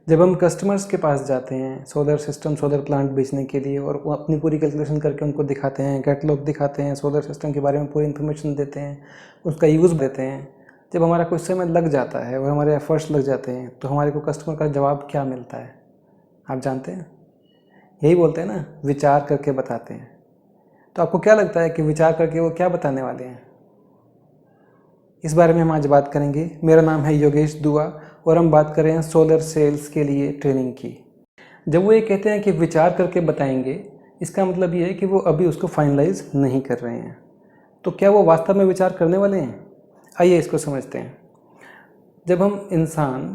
जब हम कस्टमर्स के पास जाते हैं सोलर सिस्टम, सोलर प्लांट बेचने के लिए, और वो अपनी पूरी कैलकुलेशन करके उनको दिखाते हैं, कैटलॉग दिखाते हैं, सोलर सिस्टम के बारे में पूरी इन्फॉर्मेशन देते हैं, उसका यूज़ देते हैं, जब हमारा कुछ समय लग जाता है और हमारे एफर्ट्स लग जाते हैं, तो हमारे को कस्टमर का जवाब क्या मिलता है आप जानते हैं? यही बोलते हैं ना, विचार करके बताते हैं। तो आपको क्या लगता है कि विचार करके वो क्या बताने वाले हैं? इस बारे में हम आज बात करेंगे। मेरा नाम है योगेश दुआ और हम बात कर रहे हैं सोलर सेल्स के लिए ट्रेनिंग की। जब वो ये कहते हैं कि विचार करके बताएंगे, इसका मतलब ये है कि वो अभी उसको फाइनलाइज नहीं कर रहे हैं। तो क्या वो वास्तव में विचार करने वाले हैं? आइए इसको समझते हैं। जब हम इंसान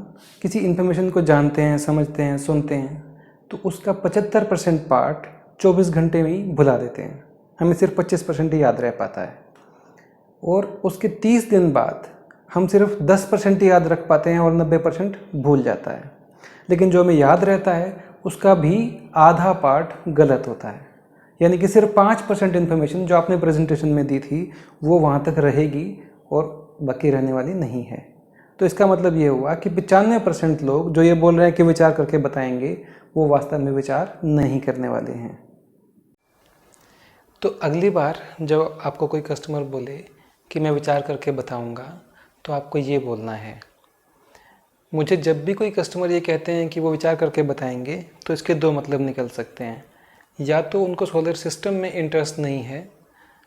किसी इन्फॉर्मेशन को जानते हैं, समझते हैं, सुनते हैं, तो उसका 75% पार्ट 24 घंटे में ही भुला देते हैं। हमें सिर्फ 25% ही याद रह पाता है, और उसके 30 दिन बाद हम सिर्फ 10% ही याद रख पाते हैं और 90% भूल जाता है। लेकिन जो हमें याद रहता है उसका भी आधा पार्ट गलत होता है, यानी कि सिर्फ 5% इन्फॉर्मेशन जो आपने प्रेजेंटेशन में दी थी वो वहाँ तक रहेगी और बाकी रहने वाली नहीं है। तो इसका मतलब ये हुआ कि 95% लोग जो ये बोल रहे हैं कि विचार करके बताएंगे, वो वास्तव में विचार नहीं करने वाले हैं। तो अगली बार जब आपको कोई कस्टमर बोले कि मैं विचार करके बताऊंगा, तो आपको ये बोलना है। मुझे जब भी कोई कस्टमर ये कहते हैं कि वो विचार करके बताएंगे, तो इसके दो मतलब निकल सकते हैं। या तो उनको सोलर सिस्टम में इंटरेस्ट नहीं है,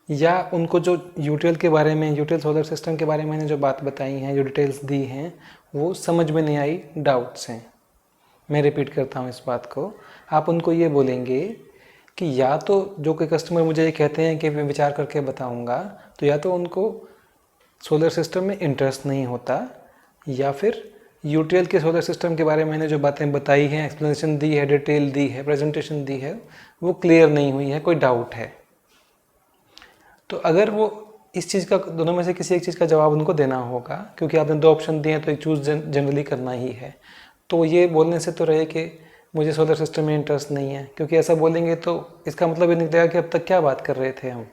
या उनको जो यूटीएल के बारे में, यूटीएल सोलर सिस्टम के बारे में मैंने जो बात बताई हैं, जो डिटेल्स दी हैं, वो समझ में नहीं आई, डाउट्स हैं। मैं रिपीट करता हूँ इस बात को। आप उनको ये बोलेंगे कि या तो जो कोई कस्टमर मुझे ये कहते हैं कि मैं विचार करके बताऊंगा, तो या तो उनको सोलर सिस्टम में इंटरेस्ट नहीं होता, या फिर यूटीएल के सोलर सिस्टम के बारे में मैंने जो बातें बताई हैं, एक्सप्लेनेशन दी है, डिटेल दी है, प्रेजेंटेशन दी है, वो क्लियर नहीं हुई है, कोई डाउट है। तो अगर वो इस चीज़ का, दोनों में से किसी एक चीज़ का जवाब उनको देना होगा, क्योंकि आपने दो ऑप्शन दिए हैं तो एक चूज़ जनरली करना ही है। तो ये बोलने से तो रहे कि मुझे सोलर सिस्टम में इंटरेस्ट नहीं है, क्योंकि ऐसा बोलेंगे तो इसका मतलब ये निकलेगा कि अब तक क्या बात कर रहे थे हम।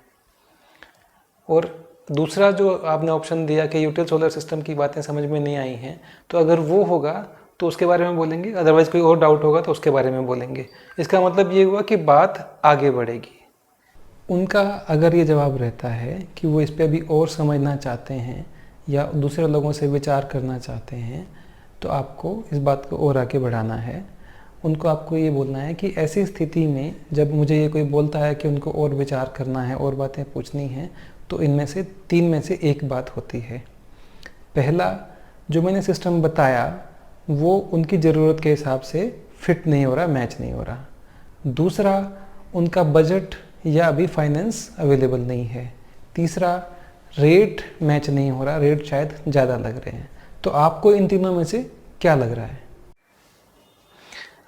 और दूसरा जो आपने ऑप्शन दिया कि यूटीएल सोलर सिस्टम की बातें समझ में नहीं आई हैं, तो अगर वो होगा तो उसके बारे में बोलेंगे, अदरवाइज़ कोई और डाउट होगा तो उसके बारे में बोलेंगे। इसका मतलब ये हुआ कि बात आगे बढ़ेगी। उनका अगर ये जवाब रहता है कि वो इस पर अभी और समझना चाहते हैं या दूसरे लोगों से विचार करना चाहते हैं, तो आपको इस बात को और आगे बढ़ाना है। उनको आपको ये बोलना है कि ऐसी स्थिति में जब मुझे ये कोई बोलता है कि उनको और विचार करना है और बातें पूछनी हैं, तो इनमें से तीन में से एक बात होती है। पहला, जो मैंने सिस्टम बताया वो उनकी ज़रूरत के हिसाब से फिट नहीं हो रहा, मैच नहीं हो रहा। दूसरा, उनका बजट या अभी फाइनेंस अवेलेबल नहीं है। तीसरा, रेट मैच नहीं हो रहा, रेट शायद ज़्यादा लग रहे हैं। तो आपको इन तीनों में से क्या लग रहा है?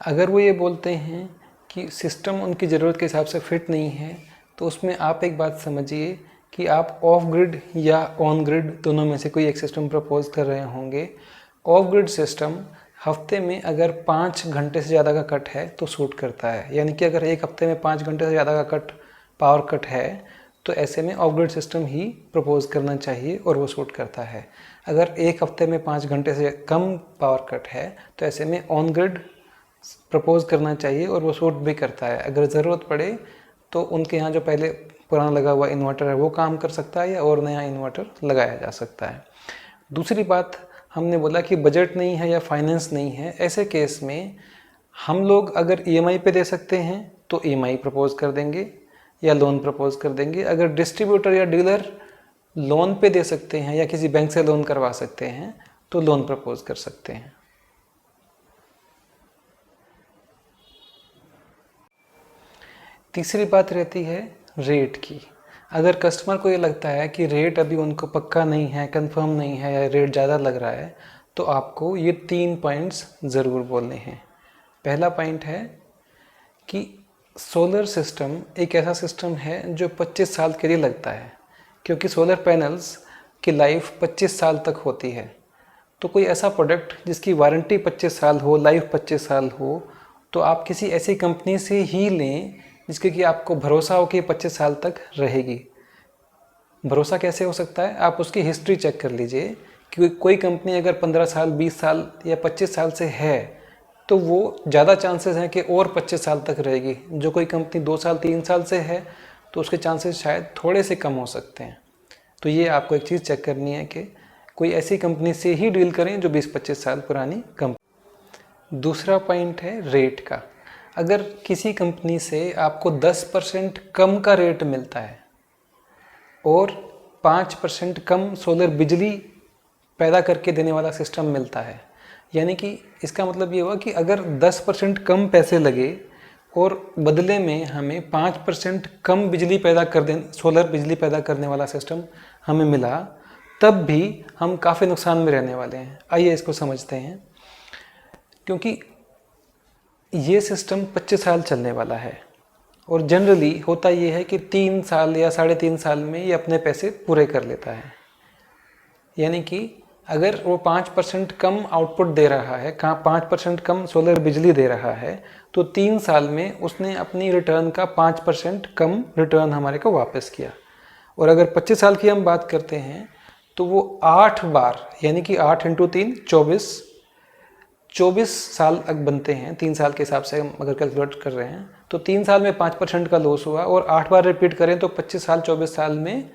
अगर वो ये बोलते हैं कि सिस्टम उनकी ज़रूरत के हिसाब से फिट नहीं है, तो उसमें आप एक बात समझिए कि आप ऑफ ग्रिड या ऑन ग्रिड दोनों में से कोई एक सिस्टम प्रपोज कर रहे होंगे। ऑफ ग्रिड सिस्टम हफ्ते में अगर 5 घंटे से ज़्यादा का कट है तो सूट करता है, यानी कि अगर एक हफ्ते में 5 घंटे से ज़्यादा का कट, पावर कट है, तो ऐसे में of grid system he propose करना चाहिए और वो सूट करता है। अगर एक हफ्ते में 5 घंटे से कम पावर कट है, तो ऐसे में ऑन ग्रिड प्रपोज करना चाहिए और वो सूट भी करता है। अगर ज़रूरत पड़े तो उनके यहाँ जो पहले पुराना लगा हुआ इन्वर्टर है वो काम कर सकता है, या और नया इन्वर्टर लगाया जा सकता है। दूसरी बात, हमने बोला कि बजट नहीं है या फाइनेंस नहीं है। ऐसे केस में हम लोग अगर ईएमआई पे दे सकते हैं तो ईएमआई प्रपोज कर देंगे या लोन प्रपोज कर देंगे। अगर डिस्ट्रीब्यूटर या डीलर लोन पे दे सकते हैं या किसी बैंक से लोन करवा सकते हैं तो लोन प्रपोज कर सकते हैं। तीसरी बात रहती है रेट की। अगर कस्टमर को ये लगता है कि रेट अभी उनको पक्का नहीं है, कंफर्म नहीं है, या रेट ज़्यादा लग रहा है, तो आपको ये 3 पॉइंट्स ज़रूर बोलने हैं। पहला पॉइंट है कि सोलर सिस्टम एक ऐसा सिस्टम है जो 25 साल के लिए लगता है, क्योंकि सोलर पैनल्स की लाइफ 25 साल तक होती है। तो कोई ऐसा प्रोडक्ट जिसकी वारंटी 25 साल हो, लाइफ 25 साल हो, तो आप किसी ऐसी कंपनी से ही लें जिसके कि आपको भरोसा हो कि 25 साल तक रहेगी। भरोसा कैसे हो सकता है? आप उसकी हिस्ट्री चेक कर लीजिए कि कोई कंपनी अगर 15 साल, 20 साल या 25 साल से है, तो वो ज़्यादा चांसेस हैं कि और 25 साल तक रहेगी। जो कोई कंपनी 2 साल 3 साल से है तो उसके चांसेस शायद थोड़े से कम हो सकते हैं। तो ये आपको एक चीज़ चेक करनी है कि कोई ऐसी कंपनी से ही डील करें जो 20-25 साल पुरानी कंपनी। दूसरा पॉइंट है रेट का। अगर किसी कंपनी से आपको 10% कम का रेट मिलता है और 5% कम सोलर बिजली पैदा करके देने वाला सिस्टम मिलता है, यानी कि इसका मतलब ये हुआ कि अगर 10% कम पैसे लगे और बदले में हमें 5% कम बिजली पैदा कर दे, सोलर बिजली पैदा करने वाला सिस्टम हमें मिला, तब भी हम काफ़ी नुकसान में रहने वाले हैं। आइए इसको समझते हैं। क्योंकि ये सिस्टम 25 साल चलने वाला है और जनरली होता ये है कि 3 साल या 3.5 साल में ये अपने पैसे पूरे कर लेता है। यानी कि अगर वो 5% कम आउटपुट दे रहा है, 5% कम सोलर बिजली दे रहा है, तो 3 साल में उसने अपनी रिटर्न का 5% कम रिटर्न हमारे को वापस किया। और अगर 25 साल की हम बात करते हैं तो वो 8 बार, यानी कि 8 × 3 24 साल बनते हैं। 3 साल के हिसाब से हम अगर कैलकुलेट कर रहे हैं तो 3 साल में 5% का लॉस हुआ और 8 बार रिपीट करें तो 25 साल 24 साल में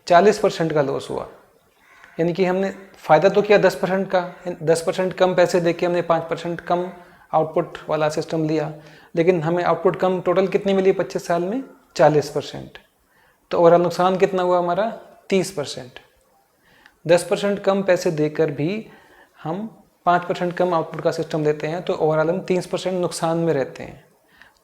40% का लॉस हुआ। यानी कि हमने फ़ायदा तो किया 10% का, 10% कम पैसे देके हमने 5% कम आउटपुट वाला सिस्टम लिया, लेकिन हमें आउटपुट कम टोटल कितनी मिली 25 साल में? 40%। तो ओवरऑल नुकसान कितना हुआ हमारा? 30%। 10% कम पैसे देकर भी हम 5% कम आउटपुट का सिस्टम देते हैं तो ओवरऑल हम 30% नुकसान में रहते हैं।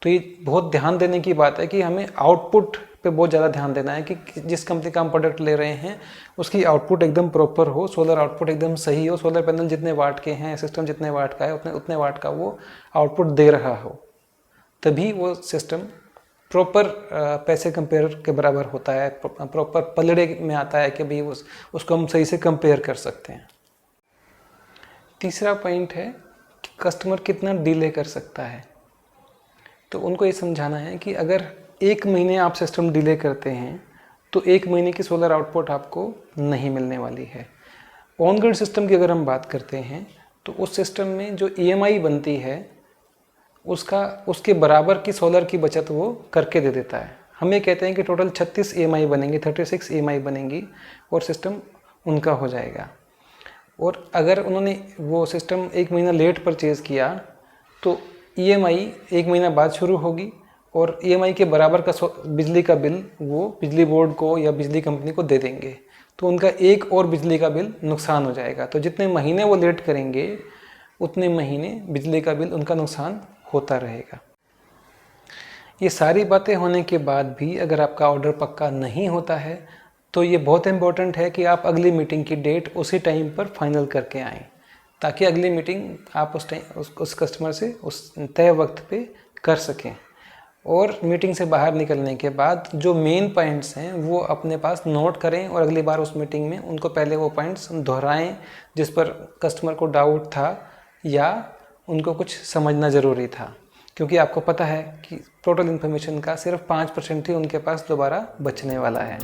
तो ये बहुत ध्यान देने की बात है कि हमें आउटपुट पे बहुत ज़्यादा ध्यान देना है कि जिस कंपनी का हम प्रोडक्ट ले रहे हैं उसकी आउटपुट एकदम प्रॉपर हो, सोलर आउटपुट एकदम सही हो, सोलर पैनल जितने वाट के हैं, सिस्टम जितने वाट का है उतने वाट का वो आउटपुट दे रहा हो, तभी वो सिस्टम प्रॉपर पैसे कंपेयर के बराबर होता है, प्रॉपर पलड़े में आता है कि भाई उसको हम सही से कंपेयर कर सकते हैं। तीसरा पॉइंट है कि कस्टमर कितना डिले कर सकता है। तो उनको ये समझाना है कि अगर 1 महीने आप सिस्टम डिले करते हैं तो 1 महीने की सोलर आउटपुट आपको नहीं मिलने वाली है। ऑन ग्रिड सिस्टम की अगर हम बात करते हैं तो उस सिस्टम में जो EMI बनती है उसके बराबर की सोलर की बचत वो करके दे देता है। हम ये कहते हैं कि टोटल 36 EMI बनेंगी, 36 EMI बनेंगी और सिस्टम उनका हो जाएगा। और अगर उन्होंने वो सिस्टम 1 महीना लेट परचेज़ किया तो EMI 1 महीना बाद शुरू होगी और EMI के बराबर का बिजली का बिल वो बिजली बोर्ड को या बिजली कंपनी को दे देंगे, तो उनका एक और बिजली का बिल नुकसान हो जाएगा। तो जितने महीने वो लेट करेंगे उतने महीने बिजली का बिल उनका नुकसान होता रहेगा। ये सारी बातें होने के बाद भी अगर आपका ऑर्डर पक्का नहीं होता है तो ये बहुत इम्पोर्टेंट है कि आप अगली मीटिंग की डेट उसी टाइम पर फाइनल करके आएँ, ताकि अगली मीटिंग आप उस टाइम उस कस्टमर से उस तय वक्त पे कर सकें। और मीटिंग से बाहर निकलने के बाद जो मेन पॉइंट्स हैं वो अपने पास नोट करें और अगली बार उस मीटिंग में उनको पहले वो पॉइंट्स दोहराएं जिस पर कस्टमर को डाउट था या उनको कुछ समझना ज़रूरी था, क्योंकि आपको पता है कि टोटल इन्फॉर्मेशन का सिर्फ 5% ही उनके पास दोबारा बचने वाला है।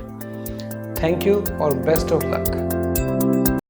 थैंक यू और बेस्ट ऑफ लक।